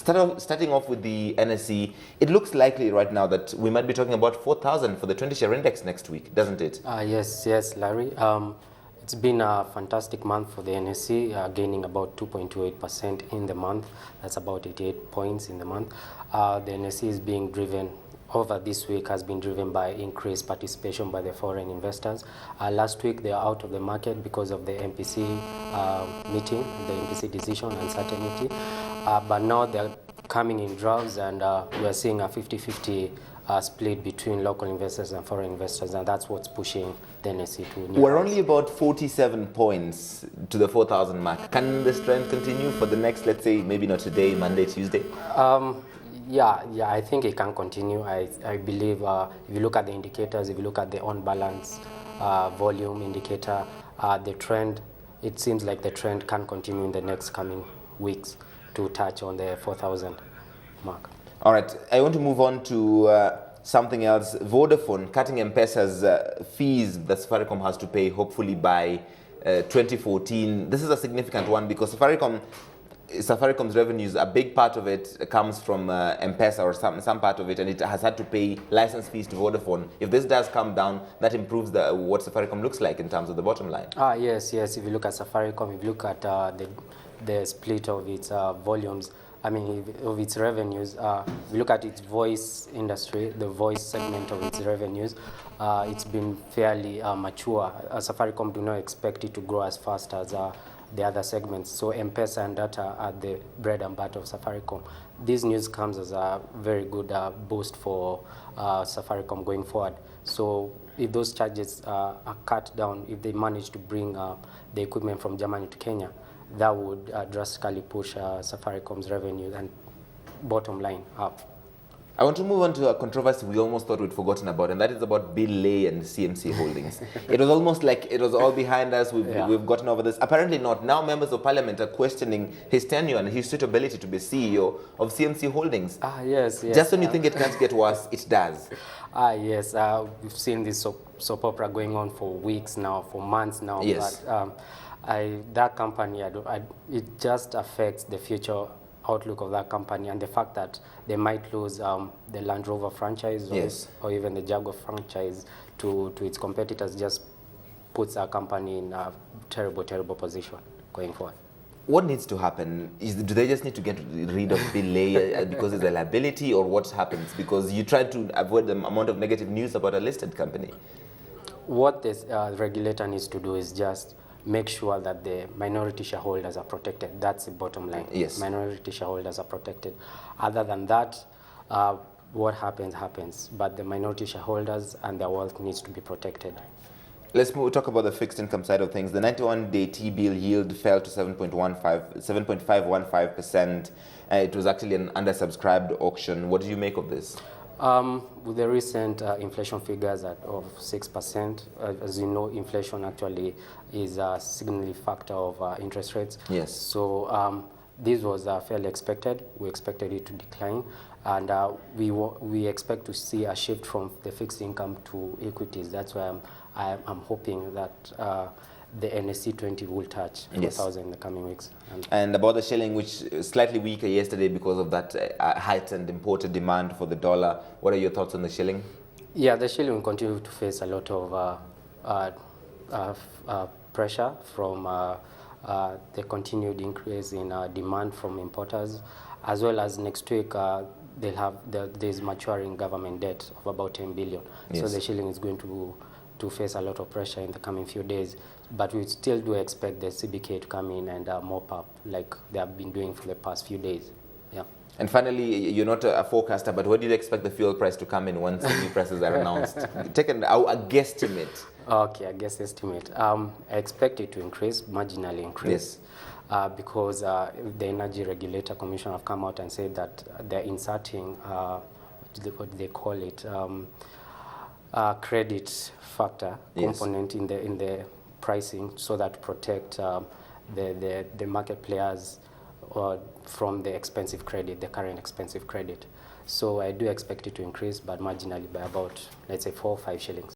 Starting off with the NSE, it looks likely right now that we might be talking about 4,000 for the 20-share index next week, doesn't it? Yes, Larry. It's been a fantastic month for the NSE, gaining about 2.28% in the month. That's about 88 points in the month. The NSE is being driven over this week has been driven by increased participation by the foreign investors. Last week they are out of the market because of the MPC meeting, the MPC decision uncertainty. But now they're coming in droves, and we are seeing a 50-50 split between local investors and foreign investors, and that's what's pushing the NSE to new We're heights. only about 47 points to the 4,000 mark. Can this trend continue for the next, let's say, maybe not today, Monday, Tuesday? Yeah, I think it can continue. I believe if you look at the indicators, if you look at the on-balance volume indicator, the trend, it seems like the trend can continue in the next coming weeks to touch on the 4,000 mark. All right, I want to move on to something else. Vodafone cutting M-Pesa's fees that Safaricom has to pay, hopefully by 2014. This is a significant one because Safaricom's revenues, a big part of it comes from M-Pesa, or some part of it, and it has had to pay license fees to Vodafone. If this does come down, that improves what Safaricom looks like in terms of the bottom line. Yes. If you look at Safaricom, if you look at the split of its volumes, of its revenues, if you look at its voice industry, the voice segment of its revenues, it's been fairly mature. Safaricom do not expect it to grow as fast as the other segments. So M-Pesa and data are the bread and butter of Safaricom. This news comes as a very good boost for Safaricom going forward. So if those charges are cut down, if they manage to bring the equipment from Germany to Kenya, that would drastically push Safaricom's revenue and bottom line up. I want to move on to a controversy we almost thought we'd forgotten about, and that is about Bill Lay and CMC Holdings. It was almost like it was all behind us. We've gotten over this. Apparently not. Now members of parliament are questioning his tenure and his suitability to be CEO of CMC Holdings. Yes. Just when you think it can't get worse, it does. Yes. We've seen this soap opera going on for weeks now, for months now. Yes. But that company, it just affects the future outlook of that company, and the fact that they might lose the Land Rover franchise or even the Jaguar franchise to its competitors just puts our company in a terrible position going forward. What needs to happen? Do they just need to get rid of Bill Lay because it's a liability, or what happens? Because you try to avoid the amount of negative news about a listed company. What this regulator needs to do is just make sure that the minority shareholders are protected. That's the bottom line. Yes. Minority shareholders are protected. Other than that, what happens. But the minority shareholders and their wealth needs to be protected. Let's talk about the fixed income side of things. The 91-day T-bill yield fell to 7.515%. It was actually an undersubscribed auction. What do you make of this? With the recent inflation figures of 6%, as you know, inflation actually is a significant factor of interest rates. Yes. So this was fairly expected. We expected it to decline, and we expect to see a shift from the fixed income to equities. That's why I'm hoping that the NSE 20 will touch 4,000 in the coming weeks. And about the shilling, which is slightly weaker yesterday because of that heightened imported demand for the dollar. What are your thoughts on the shilling? Yeah, the shilling will continue to face a lot of pressure from the continued increase in demand from importers, as well as next week there's maturing government debt of about 10 billion. Yes. So the shilling is going to face a lot of pressure in the coming few days, but we still do expect the CBK to come in and mop up like they have been doing for the past few days. Yeah. And finally, you're not a forecaster, but where do you expect the fuel price to come in once the new prices are announced? Take a guesstimate. Okay, a guess estimate. I expect it to increase, marginally increase. Yes. Because the Energy Regulator Commission have come out and said that they're inserting what do they call it, credit factor component in the pricing, so that protect the market players from the expensive credit, the current expensive credit. So I do expect it to increase, but marginally by about, let's say, 4 or 5 shillings.